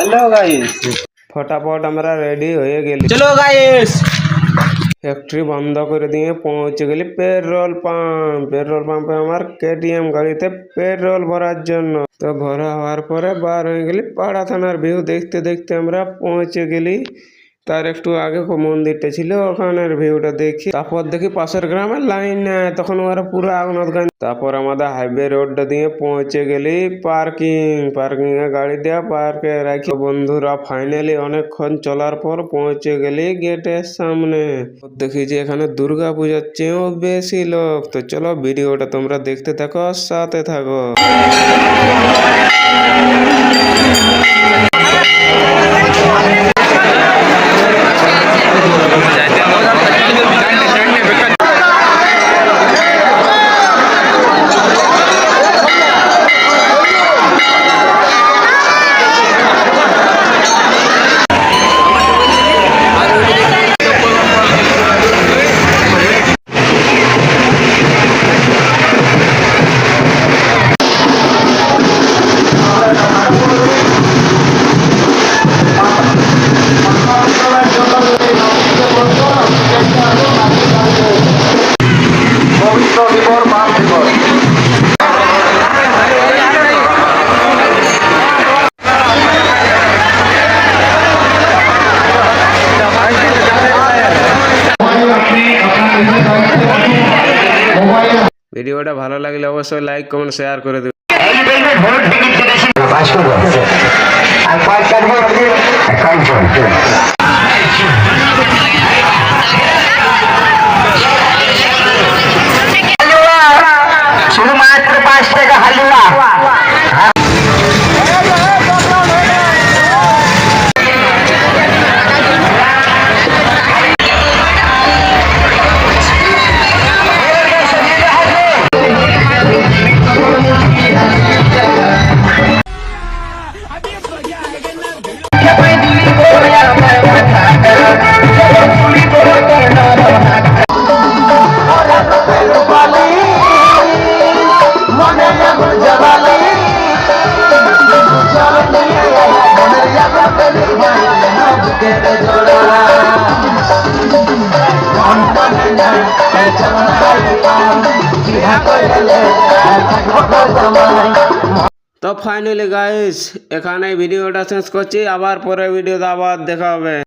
Hello guys. फटाफट আমরা ready হয়ে গেলি। चलो गाइस। ফ্যাক্টরি বন্ধ করে দিয়ে পৌঁছে গেলি পেট্রোল পাম্পে আমার কেটিএম গাড়িতে পেট্রোল ভরার জন্য। তো ভরা হওয়ার পরে বার হয়ে গেলি পাড়া থানার ভিউ দেখতে দেখতে আমরা পৌঁছে গেলি। তার একটু আগে মন্দিরটা ছিল, ওখানের ভিউটা দেখি। তারপর দেখি পাশের গ্রামের লাইন নেয়, তখন ওরা পুরো আগুনত গান। তারপর আমাদের হাইওয়ে রোডটা দিয়ে পৌঁছে গেলি পার্কিং এ গাড়ি দেওয়া পার্কে রাখি। বন্ধুরা ফাইনালি অনেকক্ষণ চলার পর পৌঁছে গেলি গেটের সামনে। দেখি যে এখানে দুর্গা পূজার চেয়েও বেশি লোক। তো চলো ভিডিওটা তোমরা দেখতে থাকো, সাথে থাকো। ভিডিওটা ভালো লাগলে অবশ্যই লাইক কমেন্ট শেয়ার করে দেবে। শুধুমাত্র 5 টাকা হালুয়া। তো ফাইনালি গাইস এখানে ভিডিওটা শেষ করছি, আবার পরে ভিডিওতে আবার দেখা হবে।